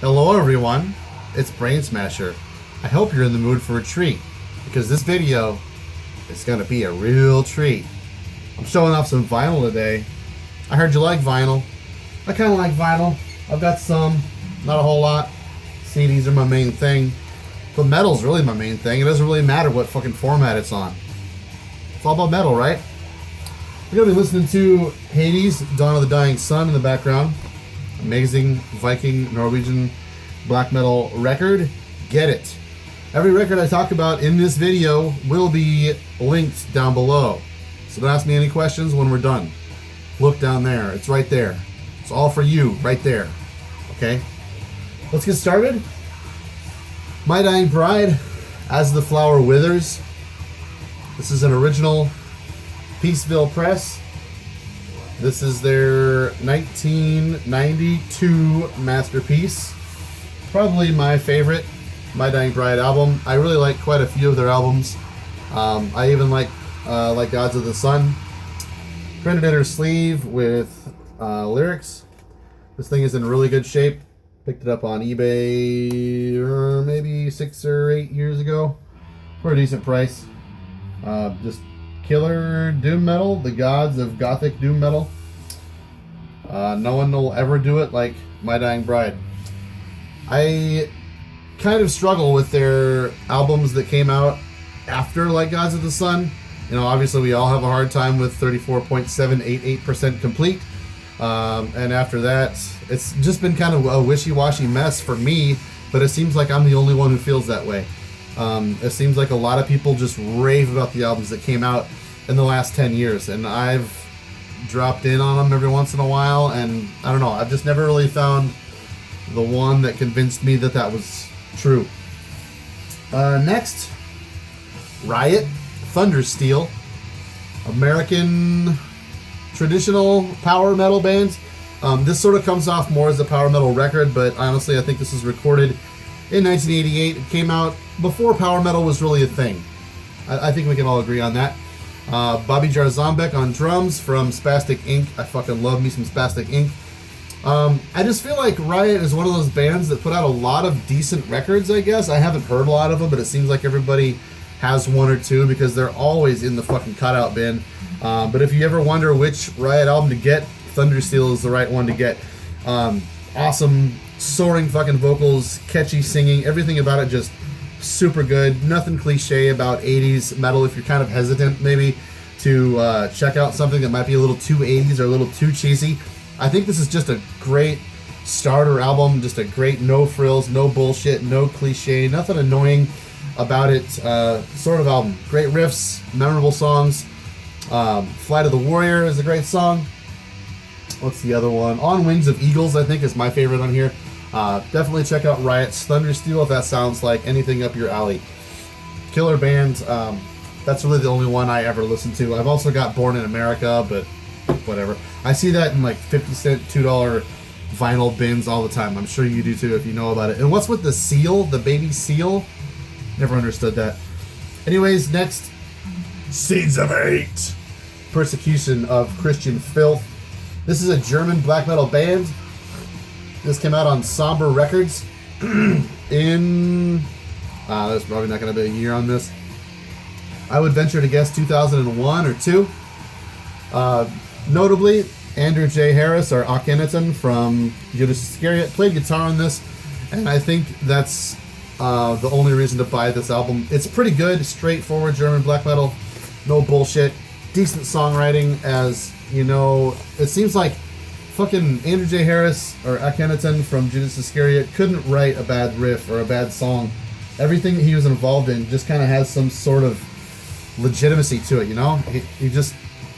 Hello everyone, it's Brain Smasher. I hope you're in the mood for a treat, because this video is going to be a real treat. I'm showing off some vinyl today. I heard you like vinyl. I kind of like vinyl. I've got some, not a whole lot. CDs are my main thing, but metal's really my main thing. It doesn't really matter what fucking format it's on. It's all about metal, right? We're going to be listening to Hades, Dawn of the Dying Sun in the background. Amazing Viking Norwegian black metal record. Get it. Every record I talk about in this video will be linked down below. So don't ask me any questions when we're done. Look down there. It's right there. It's all for you right there. Okay? Let's get started. My Dying Bride, As the Flower Withers. This is an original Peaceville press. This is their 1992 masterpiece. Probably my favorite My Dying Bride album. I really like quite a few of their albums. I even like Gods of the Sun. Printed in her sleeve with lyrics. This thing is in really good shape. Picked it up on eBay maybe 6 or 8 years ago for a decent price. Just killer doom metal, the gods of gothic doom metal. No one will ever do it like My Dying Bride. I kind of struggle with their albums that came out after like Gods of the Sun. You know, obviously we all have a hard time with 34.788% complete. And after that, it's just been kind of a wishy-washy mess for me, but it seems like I'm the only one who feels that way. It seems like a lot of people just rave about the albums that came out in the last 10 years, and I've dropped in on them every once in a while, and I don't know, I've just never really found the one that convinced me that that was true. Next, Riot, Thundersteel, American traditional power metal bands. This sort of comes off more as a power metal record, but honestly I think this was recorded in 1988. It came out before power metal was really a thing. I think we can all agree on that. Bobby Jarzombek on drums from Spastic Inc. I fucking love me some Spastic Inc. I just feel like Riot is one of those bands that put out a lot of decent records, I guess. I haven't heard a lot of them, but it seems like everybody has one or two because they're always in the fucking cutout bin. But if you ever wonder which Riot album to get, Thundersteel is the right one to get. Awesome, soaring fucking vocals, catchy singing, everything about it just super good. Nothing cliche about 80s metal if you're kind of hesitant maybe to check out something that might be a little too 80s or a little too cheesy. I think this is just a great starter album, just a great no frills, no bullshit, no cliche, nothing annoying about it sort of album. Great riffs, memorable songs. Flight of the Warrior is a great song. What's the other one? On Wings of Eagles, I think, is my favorite on here. Definitely check out Riot's Thundersteel if that sounds like anything up your alley. Killer band. That's really the only one I ever listened to. I've also got Born in America, but whatever. I see that in like 50-cent, $2 vinyl bins all the time. I'm sure you do too if you know about it. And what's with the seal? The baby seal? Never understood that. Anyways, next. Seeds of Hate. Persecution of Christian Filth. This is a German black metal band. This came out on Somber Records in... there's probably not going to be a year on this. I would venture to guess 2001 or 2. Notably, Andrew J. Harris, or Akhenaten from Judas Iscariot, played guitar on this, and I think that's the only reason to buy this album. It's pretty good, straightforward German black metal, no bullshit, decent songwriting. As you know, it seems like fucking Andrew J. Harris or Akhenaten from Judas Iscariot couldn't write a bad riff or a bad song. Everything that he was involved in just kind of has some sort of legitimacy to it, you know?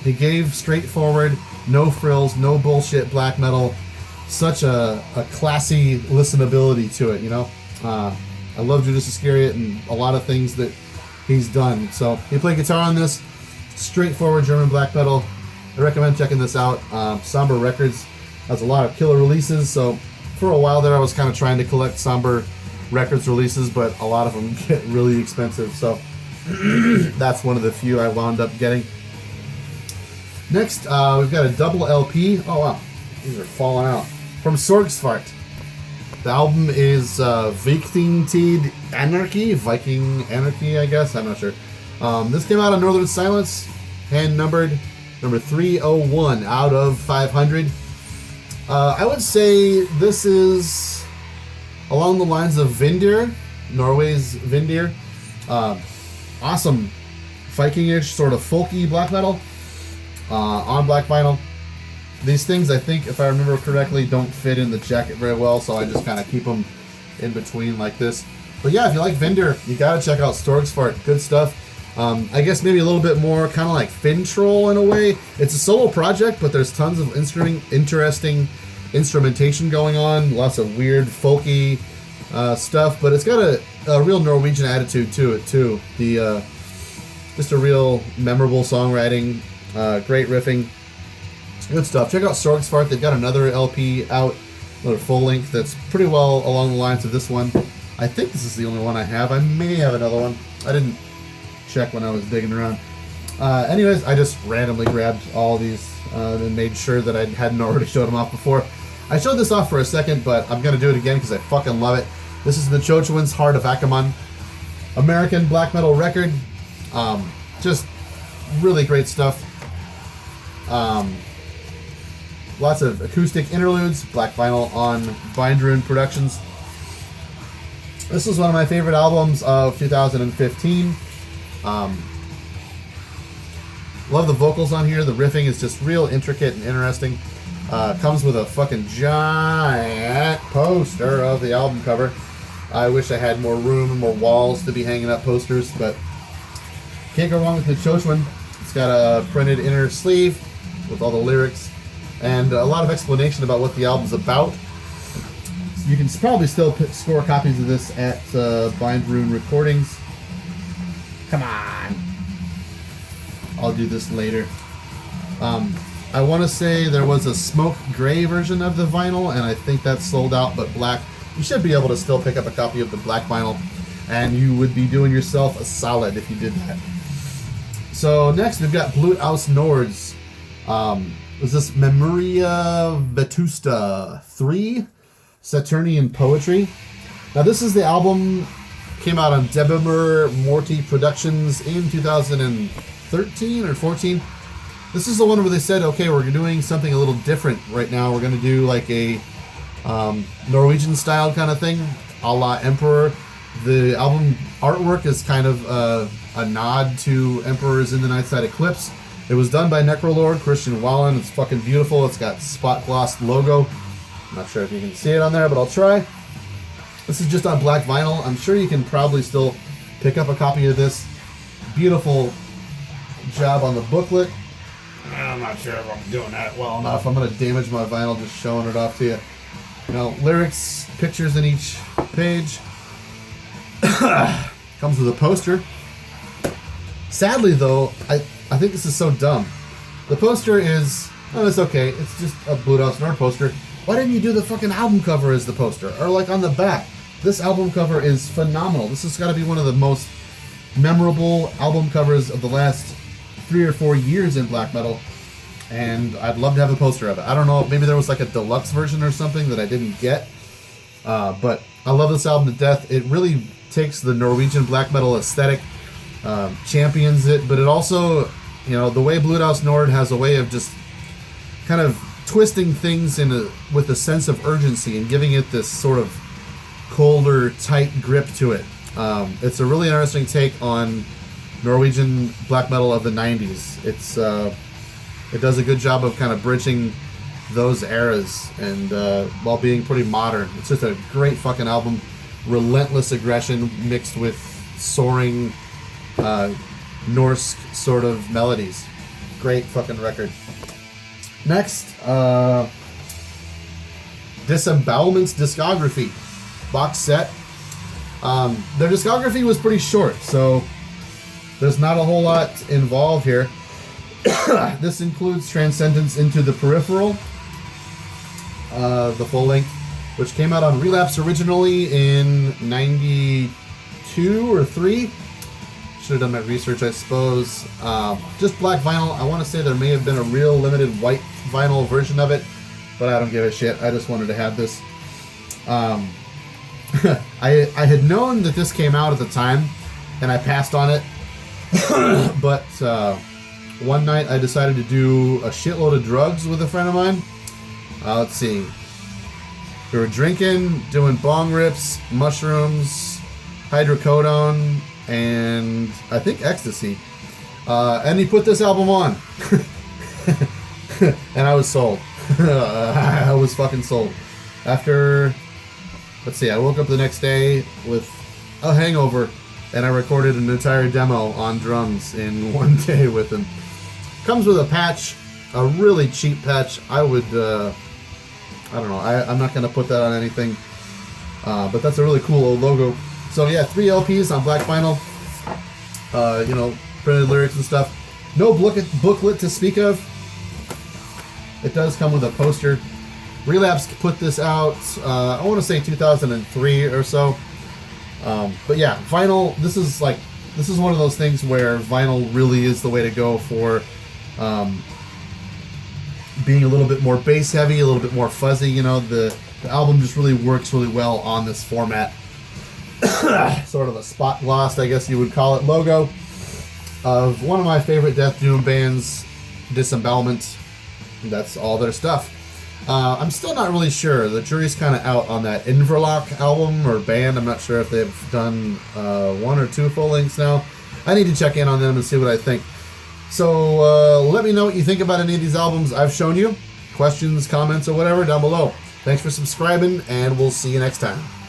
He gave straightforward, no frills, no bullshit black metal such a classy listenability to it, you know? I love Judas Iscariot and a lot of things that he's done. So he played guitar on this, straightforward German black metal. I recommend checking this out. Somber Records has a lot of killer releases, so for a while there I was kind of trying to collect Somber Records releases, but a lot of them get really expensive, so that's one of the few I wound up getting. Next, we've got a double LP. Oh wow, these are falling out. From Sorfart. The album is Viking Anarchy, I guess. I'm not sure. This came out on Northern Silence, hand numbered number 301 out of 500. I would say this is along the lines of Vindir, Norway's Vindir. Awesome Viking-ish, sort of folky black metal on black vinyl. These things, I think, if I remember correctly, don't fit in the jacket very well, so I just kind of keep them in between like this. But yeah, if you like Vindir, you gotta check out Sorfart. Good stuff. I guess maybe a little bit more kind of like Fintroll in a way. It's a solo project, but there's tons of interesting instrumentation going on. Lots of weird, folky stuff, but it's got a real Norwegian attitude to it, too. Just a real memorable songwriting, great riffing. Good stuff. Check out Sorfart. They've got another LP out, another full length that's pretty well along the lines of this one. I think this is the only one I have. I may have another one. I didn't check when I was digging around. Anyways, I just randomly grabbed all these and made sure that I hadn't already showed them off before. I showed this off for a second, but I'm going to do it again because I fucking love it. This is the Choin Heart of Ackerman. American black metal record. Just really great stuff. Lots of acoustic interludes, black vinyl on Bindrune Productions. This is one of my favorite albums of 2015. Love the vocals on here. The riffing is just real intricate and interesting. Comes with a fucking giant poster of the album cover. I wish I had more room and more walls to be hanging up posters, but can't go wrong with the Choin. It's got a printed inner sleeve with all the lyrics and a lot of explanation about what the album's about. You can probably still score copies of this at Bindrune Recordings. Come on. I'll do this later. I want to say there was a smoke gray version of the vinyl, and I think that's sold out, but black. You should be able to still pick up a copy of the black vinyl, and you would be doing yourself a solid if you did that. So next we've got Blut aus Nords. Was this Memoria Vetusta 3? Saturnian Poetry. Now this is the album, came out on Debemer Morty Productions in 2013 or 14. This is the one where they said, okay, we're doing something a little different right now. We're going to do like a Norwegian style kind of thing, a la Emperor. The album artwork is kind of a nod to Emperors in the Nightside Eclipse. It was done by Necrolord, Christian Wallen. It's fucking beautiful. It's got spot glossed logo. I'm not sure if you can see it on there, but I'll try. This is just on black vinyl. I'm sure you can probably still pick up a copy of this. Beautiful job on the booklet. I'm not sure if I'm doing that well enough. I'm going to damage my vinyl just showing it off to you. You know, lyrics, pictures in each page. Comes with a poster. Sadly, though, I think this is so dumb. The poster is... Oh, it's okay. It's just a Blut aus Nord poster. Why didn't you do the fucking album cover as the poster? Or like on the back. This album cover is phenomenal. This has got to be one of the most memorable album covers of the last 3 or 4 years in black metal. And I'd love to have a poster of it. I don't know, maybe there was like a deluxe version or something that I didn't get. But I love this album to death. It really takes the Norwegian black metal aesthetic, champions it, but it also, you know, the way Blut aus Nord has a way of just kind of twisting things with a sense of urgency and giving it this sort of colder, tight grip to it. It's a really interesting take on Norwegian black metal of the 90s. It does a good job of kind of bridging those eras and while being pretty modern. It's just a great fucking album. Relentless aggression mixed with soaring Norse sort of melodies. Great fucking record. Next, Disembowelment's discography box set. Their discography was pretty short, so there's not a whole lot involved here. This includes Transcendence into the Peripheral, the full length, which came out on Relapse originally in 92 or 3. Should have done my research, I suppose. Just black vinyl. I want to say there may have been a real limited white vinyl version of it, but I don't give a shit. I just wanted to have this. I had known that this came out at the time, and I passed on it. But one night I decided to do a shitload of drugs with a friend of mine. Let's see. We were drinking, doing bong rips, mushrooms, hydrocodone, and I think ecstasy. And he put this album on. And I was sold. I was fucking sold. After, let's see, I woke up the next day with a hangover, and I recorded an entire demo on drums in one day with him. Comes with a patch, a really cheap patch. I would, I don't know, I'm not going to put that on anything, but that's a really cool old logo. So yeah, 3 LPs on black vinyl, you know, printed lyrics and stuff. No booklet to speak of. It does come with a poster. Relapse put this out, I want to say 2003 or so. But yeah, vinyl, this is one of those things where vinyl really is the way to go for being a little bit more bass heavy, a little bit more fuzzy. You know, the album just really works really well on this format. Sort of a spot glossed, I guess you would call it, logo of one of my favorite death doom bands, Disembowelment. That's all their stuff. I'm still not really sure. The jury's kind of out on that Inverloch album or band. I'm not sure if they've done 1 or 2 full lengths now. I need to check in on them and see what I think. So let me know what you think about any of these albums I've shown you. Questions, comments, or whatever down below. Thanks for subscribing, and we'll see you next time.